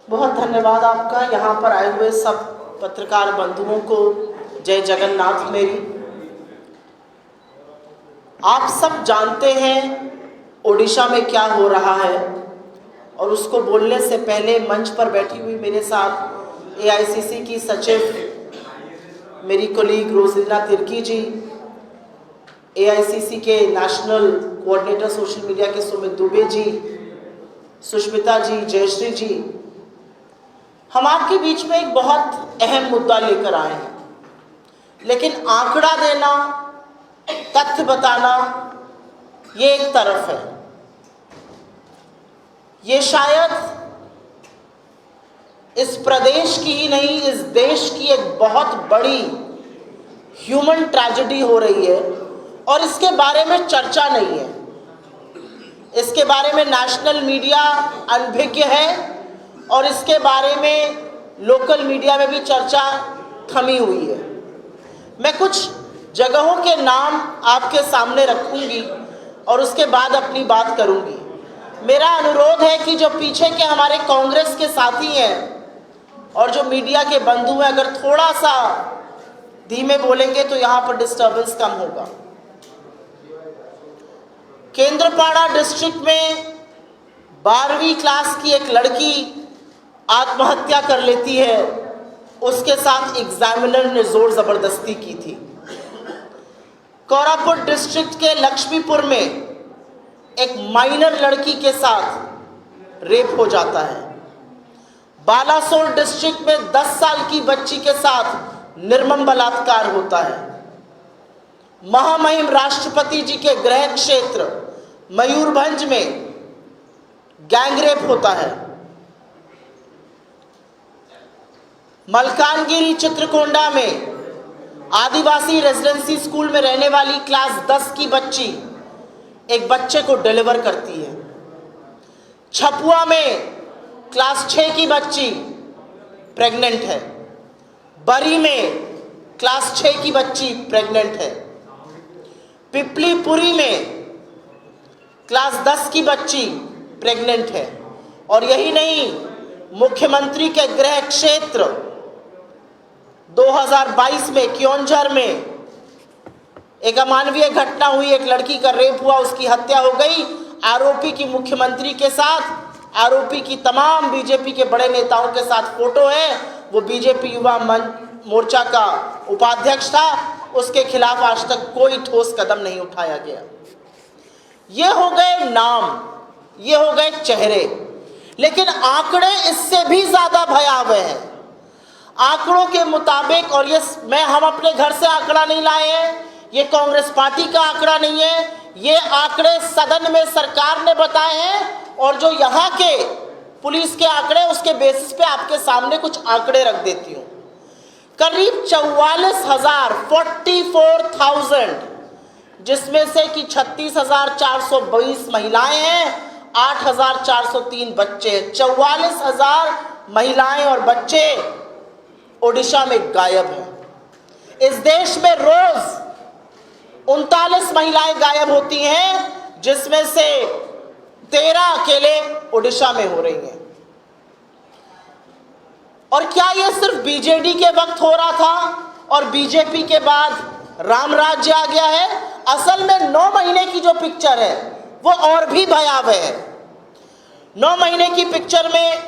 बहुत धन्यवाद आपका। यहाँ पर आए हुए सब पत्रकार बंधुओं को जय जगन्नाथ मेरी। आप सब जानते हैं ओडिशा में क्या हो रहा है, और उसको बोलने से पहले मंच पर बैठी हुई मेरे साथ एआईसीसी की सचिव मेरी कोलीग रोजिना तिर्की जी, एआईसीसी के नेशनल कोऑर्डिनेटर सोशल मीडिया के सुमित दुबे जी, सुष्मिता जी, जयश्री जी, हम आपके बीच में एक बहुत अहम मुद्दा लेकर आए हैं। लेकिन आंकड़ा देना, तथ्य बताना, ये एक तरफ है। ये शायद इस प्रदेश की ही नहीं, इस देश की एक बहुत बड़ी ह्यूमन ट्रेजेडी हो रही है, और इसके बारे में चर्चा नहीं है। इसके बारे में नेशनल मीडिया अनभिज्ञ है, और इसके बारे में लोकल मीडिया में भी चर्चा थमी हुई है। मैं कुछ जगहों के नाम आपके सामने रखूंगी और उसके बाद अपनी बात करूंगी। मेरा अनुरोध है कि जो पीछे के हमारे कांग्रेस के साथी हैं और जो मीडिया के बंधु हैं, अगर थोड़ा सा धीमे बोलेंगे तो यहाँ पर डिस्टर्बेंस कम होगा। केंद्रपाड़ा डिस्ट्रिक्ट में 12वीं क्लास की एक लड़की आत्महत्या कर लेती है। उसके साथ एग्जामिनर ने जोर जबरदस्ती की थी। कोरापुट डिस्ट्रिक्ट के लक्ष्मीपुर में एक माइनर लड़की के साथ रेप हो जाता है। बालासोर डिस्ट्रिक्ट में 10 साल की बच्ची के साथ निर्मम बलात्कार होता है। महामहिम राष्ट्रपति जी के गृह क्षेत्र मयूरभंज में गैंगरेप होता है। मलकानगिरी चित्रकोंडा में आदिवासी रेजिडेंसी स्कूल में रहने वाली क्लास 10 की बच्ची एक बच्चे को डिलीवर करती है। छपुआ में क्लास 6 की बच्ची प्रेग्नेंट है। बरी में क्लास 6 की बच्ची प्रेग्नेंट है। पिपलीपुरी में क्लास 10 की बच्ची प्रेग्नेंट है। और यही नहीं, मुख्यमंत्री के गृह क्षेत्र 2022 में क्योंझर में एक अमानवीय घटना हुई। एक लड़की का रेप हुआ, उसकी हत्या हो गई। आरोपी की मुख्यमंत्री के साथ, आरोपी की तमाम बीजेपी के बड़े नेताओं के साथ फोटो है। वो बीजेपी युवा मोर्चा का उपाध्यक्ष था। उसके खिलाफ आज तक कोई ठोस कदम नहीं उठाया गया। ये हो गए नाम, ये हो गए चेहरे, लेकिन आंकड़े इससे भी ज्यादा भयावह हैं। आंकड़ों के मुताबिक, और ये हम अपने घर से आंकड़ा नहीं लाए हैं, ये कांग्रेस पार्टी का आंकड़ा नहीं है, ये आंकड़े सदन में सरकार ने बताए हैं। और जो यहाँ के पुलिस के आंकड़े, उसके बेसिस पे आपके सामने कुछ आंकड़े रख देती हूँ। करीब 44,000 जिसमें से कि 36,420 महिलाएं हैं, 8,403 बच्चे हैं। 44,000 महिलाएं और बच्चे ओडिशा में गायब हैं। इस देश में रोज 39 महिलाएं गायब होती हैं, जिसमें से 13 अकेले ओडिशा में हो रही हैं। और क्या यह सिर्फ बीजेडी के वक्त हो रहा था और बीजेपी के बाद राम राज्य आ गया है? असल में 9 महीने की जो पिक्चर है वो और भी भयावह है। 9 महीने की पिक्चर में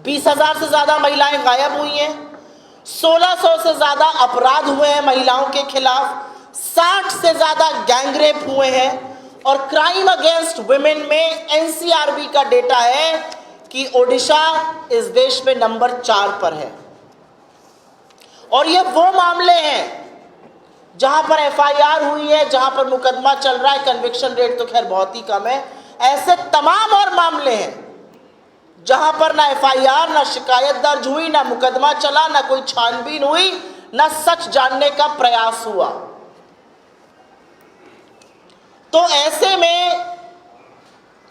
20,000 से ज्यादा महिलाएं गायब हुई हैं। 1600 से ज्यादा अपराध हुए हैं महिलाओं के खिलाफ। 60 से ज्यादा गैंगरेप हुए हैं। और क्राइम अगेंस्ट वुमेन में एनसीआरबी का डेटा है कि ओडिशा इस देश में नंबर 4 पर है। और ये वो मामले हैं जहां पर एफआईआर हुई है, जहां पर मुकदमा चल रहा है। कन्विक्शन रेट तो खैर बहुत ही कम है। ऐसे तमाम और मामले हैं जहां पर ना एफआईआर, ना शिकायत दर्ज हुई, ना मुकदमा चला, ना कोई छानबीन हुई, ना सच जानने का प्रयास हुआ। तो ऐसे में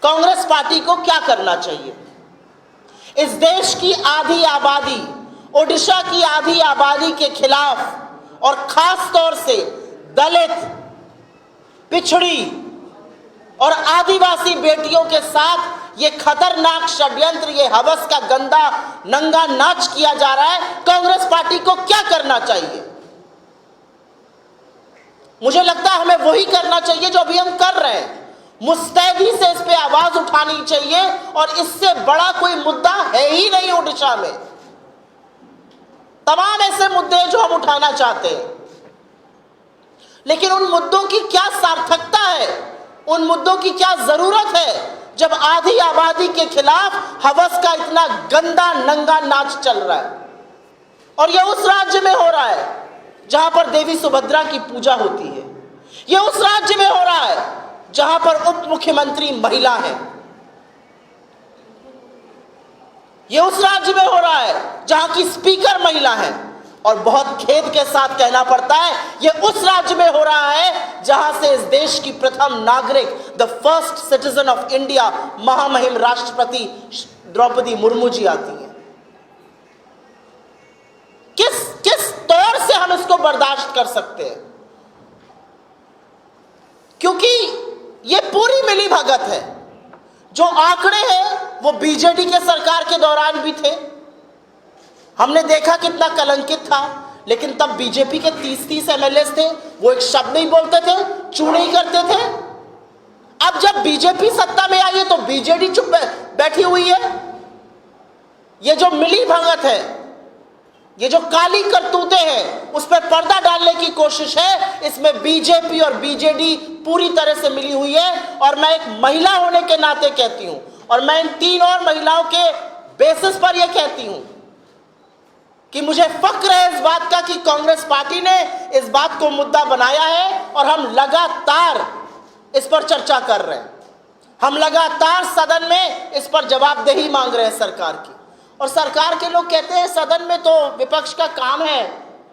कांग्रेस पार्टी को क्या करना चाहिए? इस देश की आधी आबादी, ओडिशा की आधी आबादी के खिलाफ, और खास तौर से दलित, पिछड़ी और आदिवासी बेटियों के साथ ये खतरनाक षड्यंत्र, ये हवस का गंदा नंगा नाच किया जा रहा है, कांग्रेस पार्टी को क्या करना चाहिए? मुझे लगता है हमें वही करना चाहिए जो अभी हम कर रहे हैं। मुस्तैदी से इस पे आवाज उठानी चाहिए, और इससे बड़ा कोई मुद्दा है ही नहीं ओडिशा में। तमाम ऐसे मुद्दे जो हम उठाना चाहते हैं, लेकिन उन मुद्दों की क्या सार्थकता है, उन मुद्दों की क्या जरूरत है, जब आधी आबादी के खिलाफ हवस का इतना गंदा नंगा नाच चल रहा है। और यह उस राज्य में हो रहा है जहां पर देवी सुभद्रा की पूजा होती है। यह उस राज्य में हो रहा है जहां पर उप मुख्यमंत्री महिला है। यह उस राज्य में हो रहा है जहां की स्पीकर महिला है। और बहुत खेद के साथ कहना पड़ता है, यह उस राज्य में हो रहा है जहां से इस देश की प्रथम नागरिक, the first citizen of India, महामहिम राष्ट्रपति द्रौपदी मुर्मू जी आती हैं। किस तौर से हम इसको बर्दाश्त कर सकते हैं? क्योंकि यह पूरी मिली भगत है। जो आंकड़े हैं वो बीजेडी के सरकार के दौरान भी थे, हमने देखा कितना कलंकित था, लेकिन तब बीजेपी के 30-30 एमएलए थे, वो एक शब्द नहीं बोलते थे, चू नहीं करते थे। अब जब बीजेपी सत्ता में आई है तो बीजेडी चुप बैठी हुई है। ये जो मिली भगत है, ये जो काली करतूतें हैं, उस पर पर्दा डालने की कोशिश है। इसमें बीजेपी और बीजेडी पूरी तरह से मिली हुई है। और मैं एक महिला होने के नाते कहती हूं, और मैं इन 3 और महिलाओं के बेसिस पर यह कहती हूं कि मुझे फक्र है इस बात का कि कांग्रेस पार्टी ने इस बात को मुद्दा बनाया है, और हम लगातार इस पर चर्चा कर रहे हैं। हम लगातार सदन में इस पर जवाबदेही मांग रहे हैं सरकार की। और सरकार के लोग कहते हैं सदन में तो विपक्ष का काम है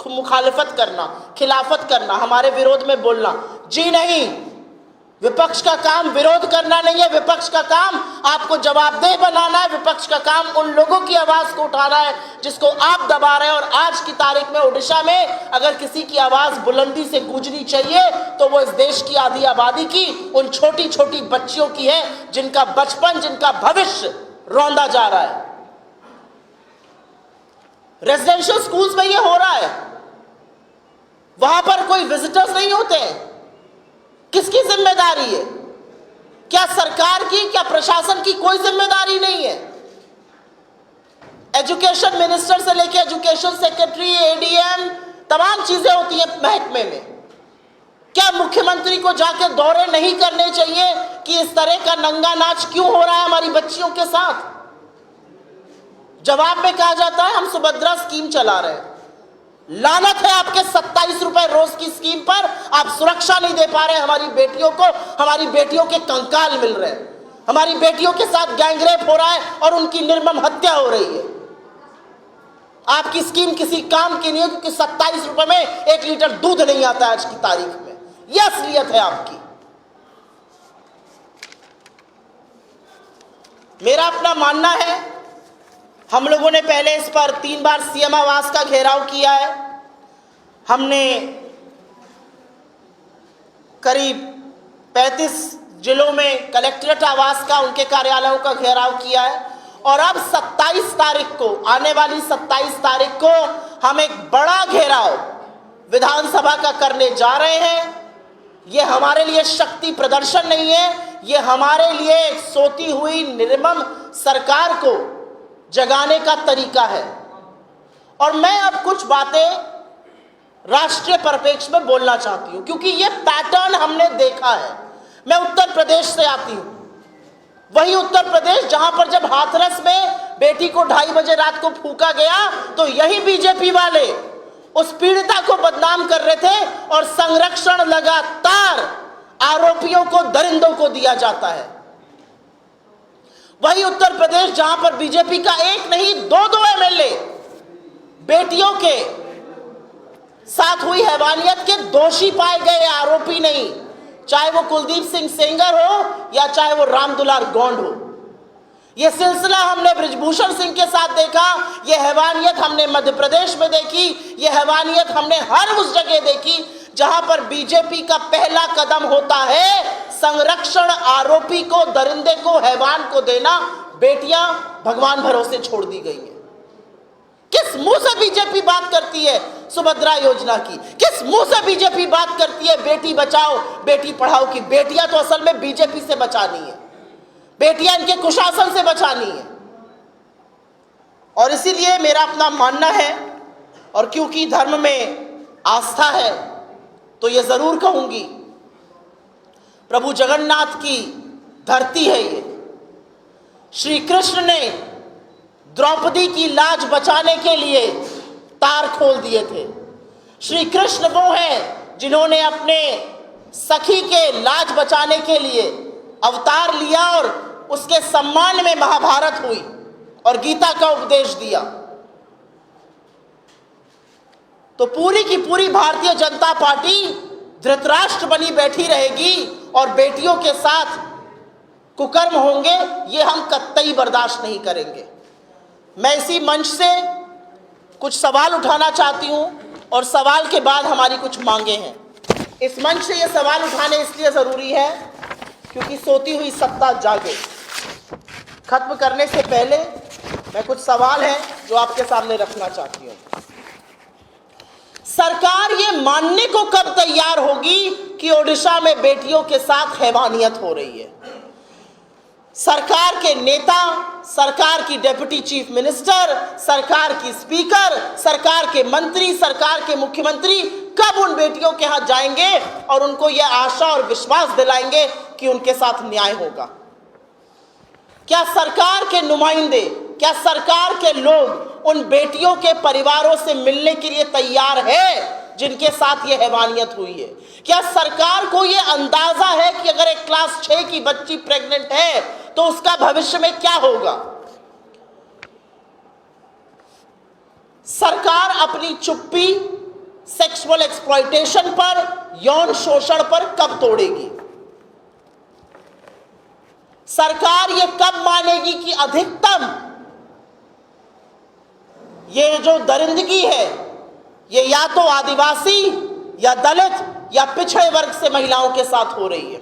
मुखालिफत करना, खिलाफत करना, हमारे विरोध में बोलना। जी नहीं, विपक्ष का काम विरोध करना नहीं है। विपक्ष का काम आपको जवाबदेह बनाना है। विपक्ष का काम उन लोगों की आवाज को उठाना है जिसको आप दबा रहे हैं। और आज की तारीख में ओडिशा में अगर किसी की आवाज बुलंदी से गूंजनी चाहिए तो वो इस देश की आधी आबादी की, उन छोटी छोटी बच्चियों की है जिनका बचपन, जिनका भविष्य रौंदा जा रहा है। रेजिडेंशियल स्कूल्स में ये हो रहा है, वहां पर कोई विजिटर्स नहीं होते हैं। किसकी जिम्मेदारी है? क्या सरकार की, क्या प्रशासन की कोई जिम्मेदारी नहीं है? एजुकेशन मिनिस्टर से लेकर एजुकेशन सेक्रेटरी, एडीएम, तमाम चीजें होती हैं महकमे में। क्या मुख्यमंत्री को जाके दौरे नहीं करने चाहिए कि इस तरह का नंगा नाच क्यों हो रहा है हमारी बच्चियों के साथ? जवाब में कहा जाता है हम सुभद्रा स्कीम चला रहे हैं। लानत है आपके 27 रुपए रोज की स्कीम पर। आप सुरक्षा नहीं दे पा रहे हमारी बेटियों को। हमारी बेटियों के कंकाल मिल रहे हैं, हमारी बेटियों के साथ गैंगरेप हो रहा है और उनकी निर्मम हत्या हो रही है। आपकी स्कीम किसी काम की नहीं है, क्योंकि 27 रुपए में 1 लीटर दूध नहीं आता आज की तारीख में। यह असलियत है आपकी। मेरा अपना मानना है, हम लोगों ने पहले इस पर 3 बार सीएम आवास का घेराव किया है। हमने करीब 35 जिलों में कलेक्ट्रेट आवास का, उनके कार्यालयों का घेराव किया है। और अब 27 तारीख को, आने वाली 27 तारीख को हम एक बड़ा घेराव विधानसभा का करने जा रहे हैं। ये हमारे लिए शक्ति प्रदर्शन नहीं है, ये हमारे लिए एक सोती हुई निर्मम सरकार को जगाने का तरीका है। और मैं अब कुछ बातें राष्ट्रीय परिप्रेक्ष्य में बोलना चाहती हूं, क्योंकि यह पैटर्न हमने देखा है। मैं उत्तर प्रदेश से आती हूं, वही उत्तर प्रदेश जहां पर जब हाथरस में बेटी को 2:30 बजे रात को फूंका गया तो यही बीजेपी वाले उस पीड़िता को बदनाम कर रहे थे, और संरक्षण लगातार आरोपियों को, दरिंदों को दिया जाता है। वही उत्तर प्रदेश जहां पर बीजेपी का एक नहीं 2-2 एमएलए बेटियों के साथ हुई हैवानियत के दोषी पाए गए, आरोपी नहीं। चाहे वो कुलदीप सिंह सेंगर हो या चाहे वो रामदुलार गौंड हो। यह सिलसिला हमने बृजभूषण सिंह के साथ देखा, यह हैवानियत हमने मध्य प्रदेश में देखी, यह हैवानियत हमने हर उस जगह देखी जहां पर बीजेपी का पहला कदम होता है संरक्षण आरोपी को, दरिंदे को, हैवान को देना, बेटियां भगवान भरोसे छोड़ दी गई हैं। किस मुंह से बीजेपी बात करती है सुभद्रा योजना की? किस मुंह से बीजेपी बात करती है बेटी बचाओ बेटी पढ़ाओ की? बेटियां तो असल में बीजेपी से बचानी है, बेटियां इनके कुशासन से बचानी है। और इसीलिए मेरा अपना मानना है, और क्योंकि धर्म में आस्था है, तो ये जरूर कहूंगी, प्रभु जगन्नाथ की धरती है ये। श्री कृष्ण ने द्रौपदी की लाज बचाने के लिए तार खोल दिए थे। श्री कृष्ण वो हैं जिन्होंने अपने सखी के लाज बचाने के लिए अवतार लिया और उसके सम्मान में महाभारत हुई और गीता का उपदेश दिया। तो पूरी की पूरी भारतीय जनता पार्टी धृतराष्ट्र बनी बैठी रहेगी और बेटियों के साथ कुकर्म होंगे, ये हम कतई बर्दाश्त नहीं करेंगे। मैं इसी मंच से कुछ सवाल उठाना चाहती हूं और सवाल के बाद हमारी कुछ मांगे हैं। इस मंच से ये सवाल उठाने इसलिए ज़रूरी है क्योंकि सोती हुई सत्ता जागे। खत्म करने से पहले मैं कुछ सवाल हैं जो आपके सामने रखना चाहती हूं। सरकार ये मानने को कब तैयार होगी कि ओडिशा में बेटियों के साथ हैवानियत हो रही है? सरकार के नेता, सरकार की डिप्टी चीफ मिनिस्टर, सरकार की स्पीकर, सरकार के मंत्री, सरकार के मुख्यमंत्री कब उन बेटियों के हाथ जाएंगे और उनको यह आशा और विश्वास दिलाएंगे कि उनके साथ न्याय होगा? क्या सरकार के नुमाइंदे, क्या सरकार के लोग उन बेटियों के परिवारों से मिलने के लिए तैयार है जिनके साथ ये हैवानियत हुई है? क्या सरकार को ये अंदाजा है कि अगर एक क्लास 6 की बच्ची प्रेग्नेंट है तो उसका भविष्य में क्या होगा? सरकार अपनी चुप्पी सेक्सुअल एक्सप्लॉयटेशन पर, यौन शोषण पर कब तोड़ेगी? सरकार ये कब मानेगी कि अधिकतम ये जो दरिंदगी है ये या तो आदिवासी या दलित या पिछड़े वर्ग से महिलाओं के साथ हो रही है?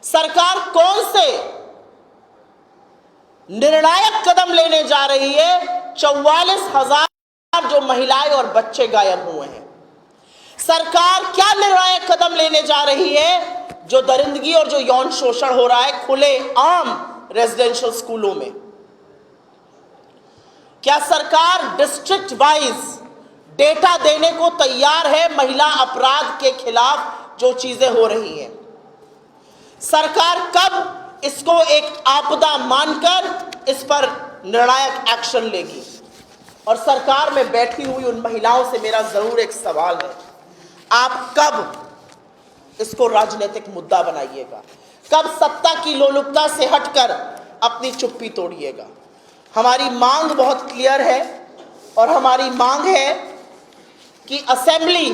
सरकार कौन से निर्णायक कदम लेने जा रही है? 44,000 जो महिलाएं और बच्चे गायब हुए हैं। सरकार क्या निर्णायक कदम लेने जा रही है जो दरिंदगी और जो यौन शोषण हो रहा है खुले आम रेजिडेंशियल स्कूलों में? क्या सरकार डिस्ट्रिक्ट वाइज डेटा देने को तैयार है महिला अपराध के खिलाफ जो चीजें हो रही हैं? सरकार कब इसको एक आपदा मानकर इस पर निर्णायक एक्शन लेगी? और सरकार में बैठी हुई उन महिलाओं से मेरा जरूर एक सवाल है, आप कब इसको राजनीतिक मुद्दा बनाइएगा? कब सत्ता की लोलुपता से हटकर अपनी चुप्पी तोड़िएगा? हमारी मांग बहुत क्लियर है और हमारी मांग है कि असेंबली,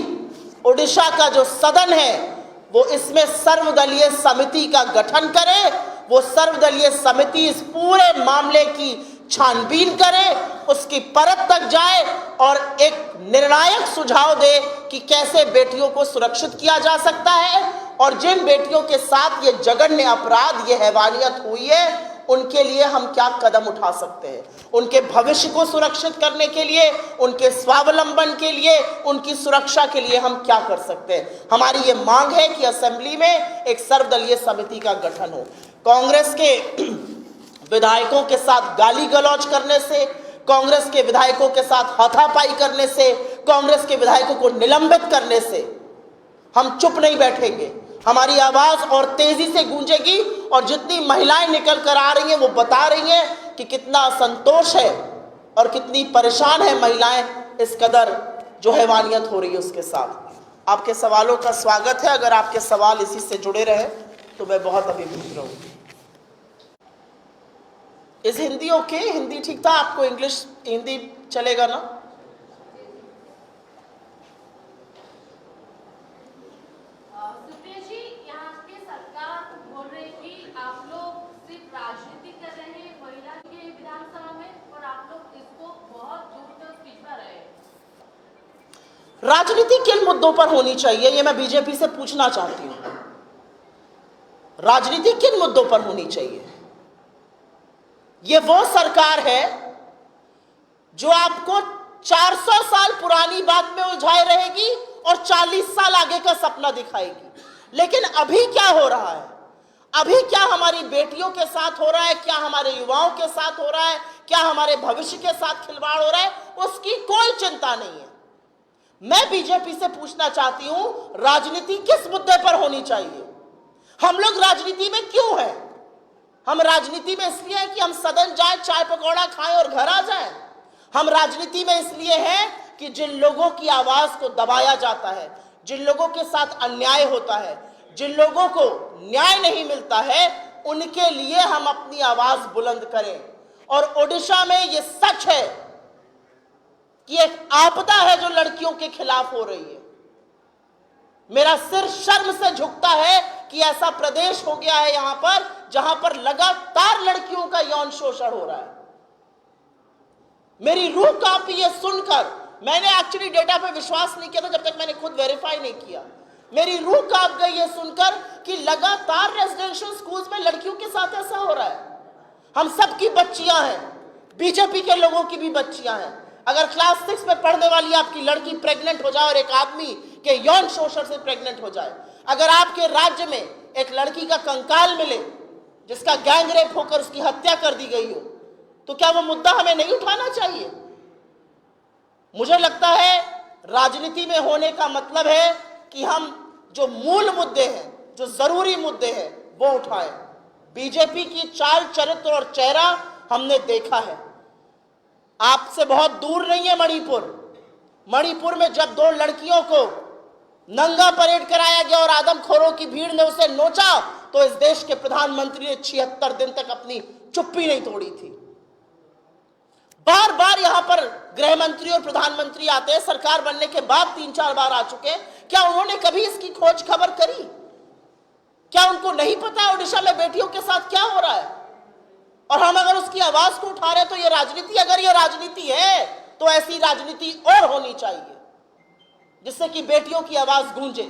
ओडिशा का जो सदन है वो इसमें सर्वदलीय समिति का गठन करे। वो सर्वदलीय समिति इस पूरे मामले की छानबीन करे, उसकी परत तक जाए और एक निर्णायक सुझाव दे कि कैसे बेटियों को सुरक्षित किया जा सकता है और जिन बेटियों के साथ ये जघन्य अपराध, ये हैवानियत हुई है, उनके लिए हम क्या कदम उठा सकते हैं, उनके भविष्य को सुरक्षित करने के लिए, उनके स्वावलंबन के लिए, उनकी सुरक्षा के लिए हम क्या कर सकते हैं। हमारी ये मांग है कि असेंबली में एक सर्वदलीय समिति का गठन हो। कांग्रेस के विधायकों के साथ गाली गलौज करने से, कांग्रेस के विधायकों के साथ हाथापाई करने से, कांग्रेस के विधायकों को निलंबित करने से हम चुप नहीं बैठेंगे। हमारी आवाज और तेजी से गूंजेगी और जितनी महिलाएं निकल कर आ रही हैं वो बता रही हैं कि कितना असंतोष है और कितनी परेशान है महिलाएं इस कदर जो हैवानियत हो रही है उसके साथ। आपके सवालों का स्वागत है। अगर आपके सवाल इसी से जुड़े रहे तो मैं बहुत अभिभूत रहूंगी। इस हिंदी ओके? हिंदी ठीक था आपको? इंग्लिश, हिंदी चलेगा ना? राजनीति किन मुद्दों पर होनी चाहिए ये मैं बीजेपी से पूछना चाहती हूँ। राजनीति किन मुद्दों पर होनी चाहिए? ये वो सरकार है जो आपको 400 साल पुरानी बात में उलझाए रहेगी और 40 साल आगे का सपना दिखाएगी। लेकिन अभी क्या हो रहा है, अभी क्या हमारी बेटियों के साथ हो रहा है, क्या हमारे युवाओं के साथ हो रहा है, क्या हमारे भविष्य के साथ खिलवाड़ हो रहा है, उसकी कोई चिंता नहीं है। मैं बीजेपी से पूछना चाहती हूं, राजनीति किस मुद्दे पर होनी चाहिए? हम लोग राजनीति में क्यों हैं? हम राजनीति में इसलिए हैं कि हम सदन जाएं, चाय पकौड़ा खाएं और घर आ जाएं। हम राजनीति में इसलिए हैं कि जिन लोगों की आवाज को दबाया जाता है, जिन लोगों के साथ अन्याय होता है, जिन लोगों को न्याय नहीं मिलता है, उनके लिए हम अपनी आवाज बुलंद करें। और ओडिशा में यह सच है कि एक आपदा है जो लड़कियों के खिलाफ हो रही है। मेरा सिर शर्म से झुकता है कि ऐसा प्रदेश हो गया है यहां पर जहां पर लगातार लड़कियों का यौन शोषण हो रहा है। मेरी रूह कांपी है सुनकर। मैंने एक्चुअली डेटा पे विश्वास नहीं किया था जब तक मैंने खुद वेरीफाई नहीं किया। मेरी रूह कांप गई है सुनकर कि लगातार रेजिडेंशियल स्कूल्स में लड़कियों के साथ ऐसा हो रहा है। हम सबकी बच्चियां हैं, बीजेपी के लोगों की भी बच्चियां हैं। अगर क्लास 6 में पढ़ने वाली आपकी लड़की प्रेग्नेंट हो जाए और एक आदमी के यौन शोषण से प्रेग्नेंट हो जाए, अगर आपके राज्य में एक लड़की का कंकाल मिले जिसका गैंग रेप होकर उसकी हत्या कर दी गई हो, तो क्या वो मुद्दा हमें नहीं उठाना चाहिए? मुझे लगता है राजनीति में होने का मतलब है कि हम जो मूल मुद्दे हैं, जो जरूरी मुद्दे हैं, वो उठाएं। बीजेपी की चाल, चरित्र और चेहरा हमने देखा है। आपसे बहुत दूर नहीं है मणिपुर। मणिपुर में जब 2 लड़कियों को नंगा परेड कराया गया और आदमखोरों की भीड़ ने उसे नोचा, तो इस देश के प्रधानमंत्री ने 76 दिन तक अपनी चुप्पी नहीं तोड़ी थी। बार बार यहां पर गृह मंत्री और प्रधानमंत्री आते हैं, सरकार बनने के बाद 3-4 बार आ चुके हैं। क्या उन्होंने कभी इसकी खोज खबर करी? क्या उनको नहीं पता ओडिशा में बेटियों के साथ क्या हो रहा है? और हम अगर उसकी आवाज को उठा रहे हैं तो ये राजनीति, अगर ये राजनीति है तो ऐसी राजनीति और होनी चाहिए जिससे कि बेटियों की आवाज गूंजे।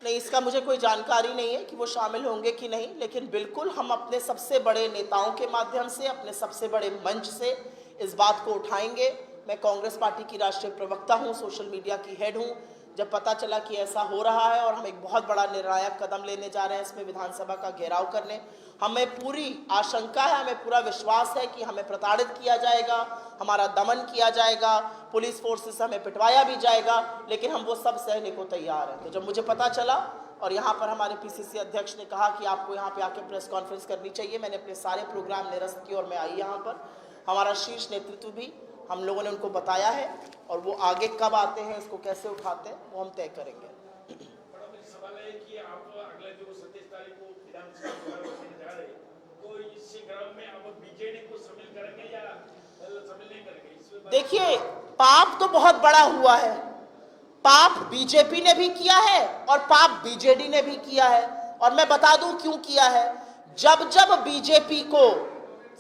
नहीं, इसका मुझे कोई जानकारी नहीं है कि वो शामिल होंगे कि नहीं, लेकिन बिल्कुल हम अपने सबसे बड़े नेताओं के माध्यम से, अपने सबसे बड़े मंच से इस बात को उठाएंगे। मैं कांग्रेस पार्टी की राष्ट्रीय प्रवक्ता हूं, सोशल मीडिया की हेड हूं। जब पता चला कि ऐसा हो रहा है और हम एक बहुत बड़ा निर्णायक कदम लेने जा रहे हैं इसमें विधानसभा का घेराव करने, हमें पूरी आशंका है, हमें पूरा विश्वास है कि हमें प्रताड़ित किया जाएगा, हमारा दमन किया जाएगा, पुलिस फोर्सेस से हमें पिटवाया भी जाएगा, लेकिन हम वो सब सहने को तैयार हैं। तो जब मुझे पता चला और यहाँ पर हमारे पीसीसी अध्यक्ष ने कहा कि आपको यहाँ पे आके प्रेस कॉन्फ्रेंस करनी चाहिए, मैंने अपने सारे प्रोग्राम निरस्त किए और मैं आई यहाँ पर। हमारा शीर्ष नेतृत्व भी, हम लोगों ने उनको बताया है और वो आगे कब आते हैं, इसको कैसे उठाते हैं, वो हम तय करेंगे। सवाल है कि आप अगले जो 27 तारीख को विधानसभा चुनाव जा रहे हैं, तो इस ग्राम में आप बीजेडी को शामिल करेंगे या शामिल नहीं करेंगे? देखिए, पाप तो बहुत बड़ा हुआ है। पाप बीजेपी ने भी किया है और पाप बीजेडी ने भी किया है, और मैं बता दूं क्यों किया है। जब जब बीजेपी को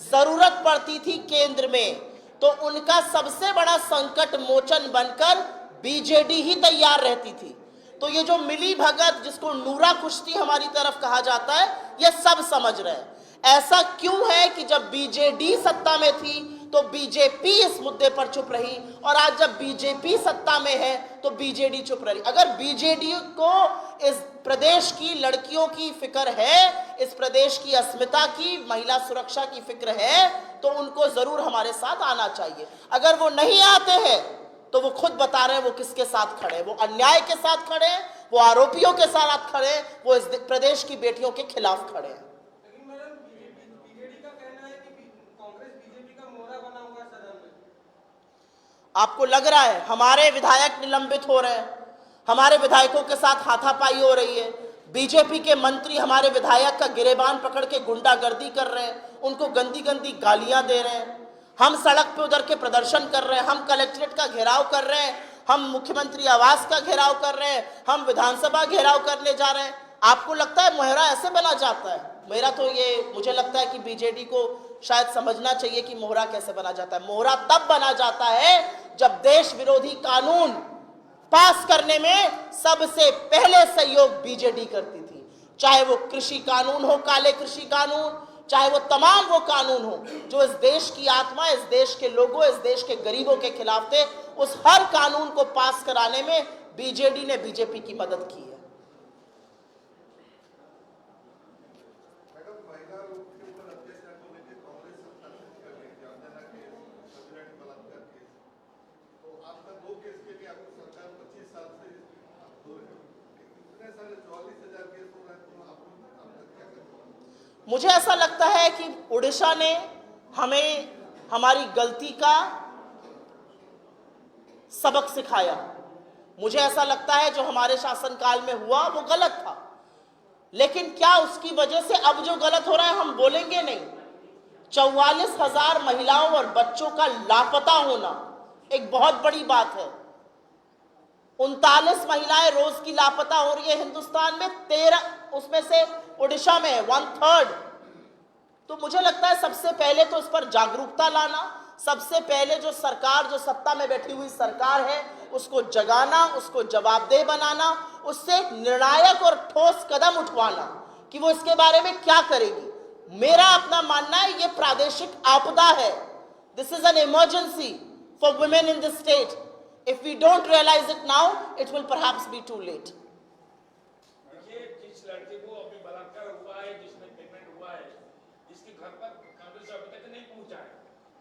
जरूरत पड़ती थी केंद्र में, तो उनका सबसे बड़ा संकट मोचन बनकर बीजेडी ही तैयार रहती थी। तो ये जो मिली भगत, जिसको नूरा कुश्ती हमारी तरफ कहा जाता है, ये सब समझ रहे हैं। ऐसा क्यों है कि जब बीजेडी सत्ता में थी तो बीजेपी इस मुद्दे पर चुप रही, और आज जब बीजेपी सत्ता में है तो बीजेडी चुप रही। अगर बीजेडी को इस प्रदेश की लड़कियों की फिक्र है, इस प्रदेश की अस्मिता की, महिला सुरक्षा की फिक्र है, तो उनको जरूर हमारे साथ आना चाहिए। अगर वो नहीं आते हैं तो वो खुद बता रहे हैं वो किसके साथ खड़े हैं। वो अन्याय के साथ खड़े हैं, वो आरोपियों के साथ खड़े हैं, वो इस प्रदेश की बेटियों के खिलाफ खड़े हैं। आपको लग रहा है हमारे विधायक निलंबित हो रहे हैं, हमारे विधायकों के साथ हाथापाई हो रही है, बीजेपी के मंत्री हमारे विधायक का गिरेबान पकड़ के गुंडागर्दी कर रहे हैं, उनको गंदी गंदी गालियां दे रहे हैं, हम सड़क पे उतर के प्रदर्शन कर रहे हैं, हम कलेक्ट्रेट का घेराव कर रहे हैं, हम मुख्यमंत्री आवास का घेराव कर रहे हैं, हम विधानसभा घेराव करने जा रहे हैं। आपको लगता है मोहरा ऐसे बना जाता है? मेरा तो ये, मुझे लगता है कि बीजेडी को शायद समझना चाहिए कि मोहरा कैसे बना जाता है। मोहरा तब बना जाता है जब देश विरोधी कानून पास करने में सबसे पहले सहयोग बीजेडी करती थी, चाहे वो कृषि कानून हो, काले कृषि कानून, चाहे वो तमाम वो कानून हो जो इस देश की आत्मा, इस देश के लोगों, इस देश के गरीबों के खिलाफ थे। उस हर कानून को पास कराने में बीजेडी ने बीजेपी की मदद की है। मुझे ऐसा लगता है कि उड़ीसा ने हमें हमारी गलती का सबक सिखाया। मुझे ऐसा लगता है जो हमारे शासनकाल में हुआ वो गलत था, लेकिन क्या उसकी वजह से अब जो गलत हो रहा है हम बोलेंगे नहीं? 44,000 महिलाओं और बच्चों का लापता होना एक बहुत बड़ी बात है। 39 महिलाएं रोज की लापता हो रही है हिंदुस्तान में, 13 उसमें से उड़ीसा में 1/3। तो मुझे लगता है सबसे पहले तो इस पर जागरूकता लाना, सबसे पहले जो सरकार, जो सत्ता में बैठी हुई सरकार है, उसको जगाना, उसको जवाबदेह बनाना, उससे एक निर्णायक और ठोस कदम उठवाना कि वो इसके बारे में क्या करेगी। मेरा अपना मानना है ये प्रादेशिक आपदा है। This is an emergency for women in this state. If we don't realize it now, it will perhaps be too late. देखिए, जिस लड़के को अभी बलात्कार हुआ है, जिसमें पेमेंट हुआ है, जिसके घर पर कांग्रेस अभी तक नहीं पहुंचा है,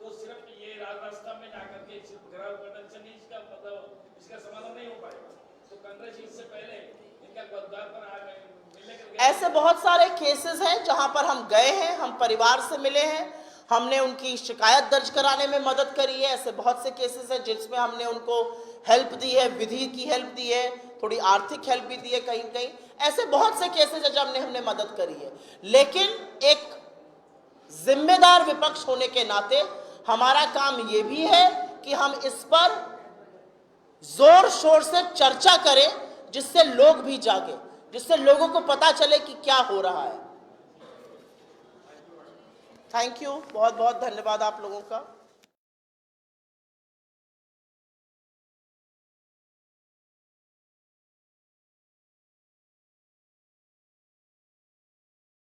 तो सिर्फ ये रास्ता में जाकर के सिर्फ घराव कटन से नहीं इसका मतलब इसका समाधान नहीं हो पाएगा। तो कांग्रेस इससे पहले इनका द्वार पर मिलने के ऐसे बहुत सारे केसेस हैं जहां पर हम गए हैं, हम परिवार से मिले हैं, हमने उनकी शिकायत दर्ज कराने में मदद करी है। ऐसे बहुत से केसेस हैं जिसमें हमने उनको हेल्प दी है, विधि की हेल्प दी है, थोड़ी आर्थिक हेल्प भी दी है कहीं कहीं। ऐसे बहुत से केसेस हैं जब हमने मदद करी है। लेकिन एक जिम्मेदार विपक्ष होने के नाते हमारा काम ये भी है कि हम इस पर जोर शोर से चर्चा करें, जिससे लोग भी जागे, जिससे लोगों को पता चले कि क्या हो रहा है। थैंक यू, बहुत बहुत धन्यवाद आप लोगों का।